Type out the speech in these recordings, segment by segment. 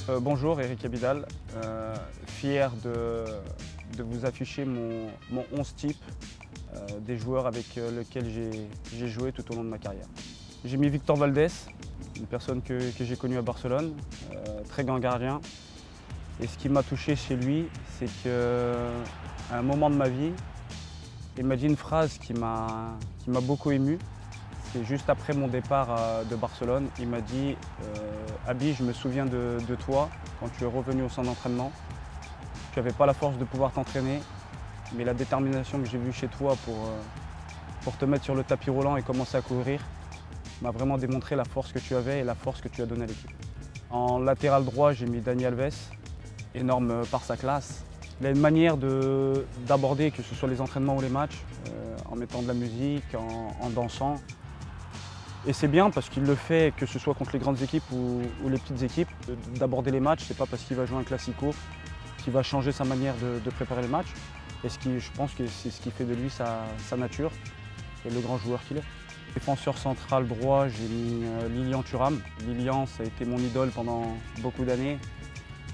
Bonjour, Eric Abidal. Fier de vous afficher mon 11 type des joueurs avec lesquels j'ai joué tout au long de ma carrière. J'ai mis Victor Valdés, une personne que j'ai connue à Barcelone, très grand gardien. Et ce qui m'a touché chez lui, c'est qu'à un moment de ma vie, il m'a dit une phrase qui m'a beaucoup ému. C'est juste après mon départ de Barcelone. Il m'a dit Abi, je me souviens de toi quand tu es revenu au centre d'entraînement. Tu n'avais pas la force de pouvoir t'entraîner, mais la détermination que j'ai vue chez toi pour te mettre sur le tapis roulant et commencer à courir m'a vraiment démontré la force que tu avais et la force que tu as donnée à l'équipe. En latéral droit, j'ai mis Dani Alves, énorme par sa classe. Il a une manière d'aborder, que ce soit les entraînements ou les matchs, en mettant de la musique, en dansant. Et c'est bien parce qu'il le fait, que ce soit contre les grandes équipes ou les petites équipes, d'aborder les matchs. C'est pas parce qu'il va jouer un classico qu'il va changer sa manière de préparer le match. Et je pense que c'est ce qui fait de lui sa nature et le grand joueur qu'il est. Défenseur central droit, j'ai mis Lilian Thuram. Lilian, ça a été mon idole pendant beaucoup d'années.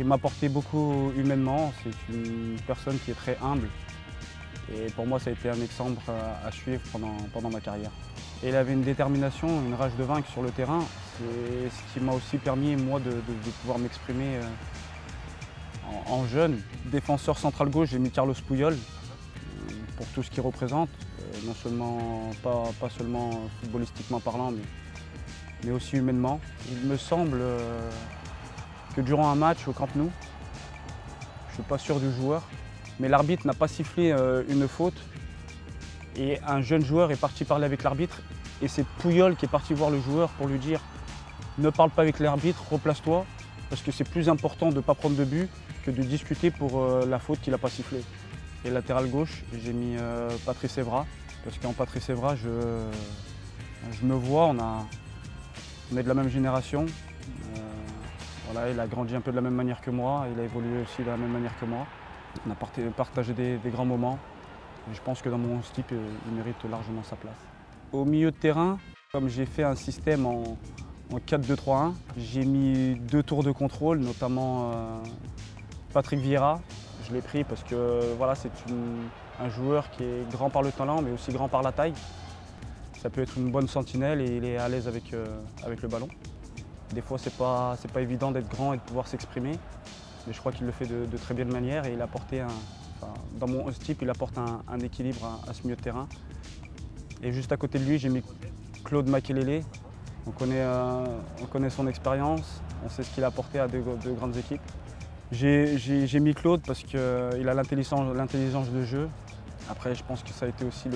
Il m'a apporté beaucoup humainement. C'est une personne qui est très humble. Et pour moi, ça a été un exemple à suivre pendant ma carrière. Et il avait une détermination, une rage de vaincre sur le terrain. C'est ce qui m'a aussi permis, moi, de pouvoir m'exprimer en jeune. Défenseur central gauche, j'ai mis Carlos Puyol pour tout ce qu'il représente. Non seulement, pas seulement footballistiquement parlant, mais aussi humainement. Il me semble que durant un match au Camp Nou, je ne suis pas sûr du joueur, mais l'arbitre n'a pas sifflé une faute. Et un jeune joueur est parti parler avec l'arbitre et c'est Puyol qui est parti voir le joueur pour lui dire « Ne parle pas avec l'arbitre, replace-toi parce que c'est plus important de ne pas prendre de but que de discuter pour la faute qu'il n'a pas sifflée. » Et latéral gauche, j'ai mis Patrice Evra parce qu'en Patrice Evra, je me vois, on est de la même génération. Voilà, il a grandi un peu de la même manière que moi, il a évolué aussi de la même manière que moi. On a partagé des grands moments. Et je pense que dans mon 11 type, il mérite largement sa place. Au milieu de terrain, comme j'ai fait un système en 4-2-3-1, j'ai mis 2 tours de contrôle, notamment Patrick Vieira. Je l'ai pris parce que voilà, c'est un joueur qui est grand par le talent, mais aussi grand par la taille. Ça peut être une bonne sentinelle et il est à l'aise avec le ballon. Des fois, c'est pas évident d'être grand et de pouvoir s'exprimer, mais je crois qu'il le fait de très belle manière et il a apporté dans mon 11 type, il apporte un équilibre à ce milieu de terrain. Et juste à côté de lui, j'ai mis Claude Makelele. On connaît son expérience, on sait ce qu'il a apporté à de grandes équipes. J'ai mis Claude parce qu'il a l'intelligence de jeu. Après, je pense que ça a été aussi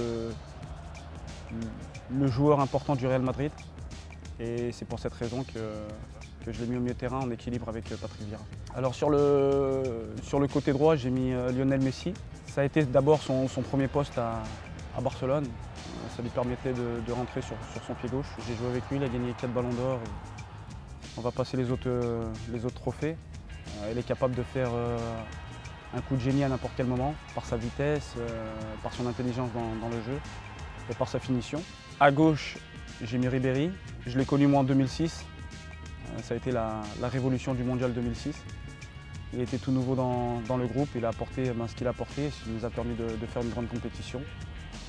le joueur important du Real Madrid. Et c'est pour cette raison que je l'ai mis au milieu de terrain en équilibre avec Patrick Vieira. Alors sur le côté droit, j'ai mis Lionel Messi. Ça a été d'abord son premier poste à Barcelone. Ça lui permettait de rentrer sur son pied gauche. J'ai joué avec lui, il a gagné 4 ballons d'or. On va passer les autres trophées. Il est capable de faire un coup de génie à n'importe quel moment, par sa vitesse, par son intelligence dans le jeu et par sa finition. À gauche, j'ai mis Ribéry. Je l'ai connu moi en 2006. Ça a été la révolution du mondial 2006. Il était tout nouveau dans le groupe, il a apporté ce qu'il a apporté, ce qui nous a permis de faire une grande compétition.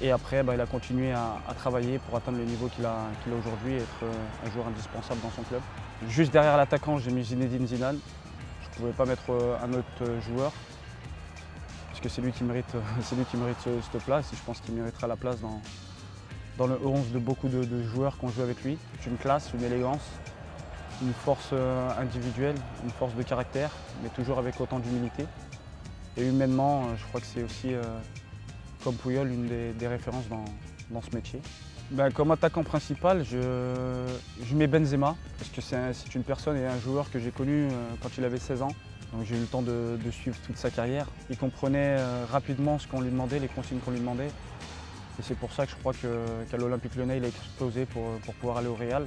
Et après, il a continué à travailler pour atteindre le niveau qu'il a aujourd'hui et être un joueur indispensable dans son club. Juste derrière l'attaquant, j'ai mis Zinedine Zidane. Je ne pouvais pas mettre un autre joueur, parce que c'est lui qui mérite cette place et je pense qu'il méritera la place dans le 11 de beaucoup de joueurs qui ont joué avec lui. C'est une classe, une élégance, une force individuelle, une force de caractère, mais toujours avec autant d'humilité. Et humainement, je crois que c'est aussi, comme Puyol, une des références dans ce métier. Comme attaquant principal, je mets Benzema, parce que c'est une personne et un joueur que j'ai connu quand il avait 16 ans. Donc j'ai eu le temps de suivre toute sa carrière. Il comprenait rapidement ce qu'on lui demandait, les consignes qu'on lui demandait. Et c'est pour ça que je crois qu'à l'Olympique Lyonnais, il a explosé pour pouvoir aller au Real.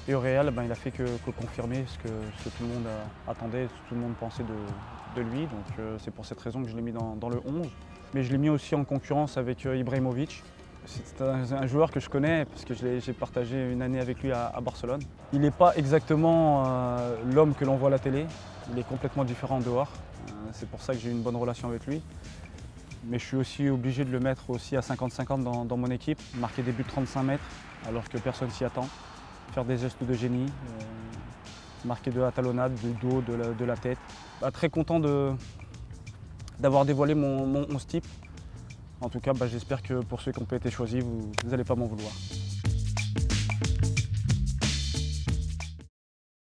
Et au Real, il a fait que confirmer ce que tout le monde attendait, ce que tout le monde pensait de lui. Donc c'est pour cette raison que je l'ai mis dans le 11. Mais je l'ai mis aussi en concurrence avec Ibrahimovic. C'est un joueur que je connais parce que j'ai partagé une année avec lui à Barcelone. Il n'est pas exactement l'homme que l'on voit à la télé, il est complètement différent en dehors. C'est pour ça que j'ai eu une bonne relation avec lui. Mais je suis aussi obligé de le mettre aussi à 50-50 dans mon équipe, marquer des buts de 35 mètres alors que personne s'y attend, faire des gestes de génie, marquer de la talonnade, du dos, de la tête. Très content d'avoir dévoilé mon 11 type. En tout cas, j'espère que pour ceux qui ont été choisis, vous n'allez pas m'en vouloir.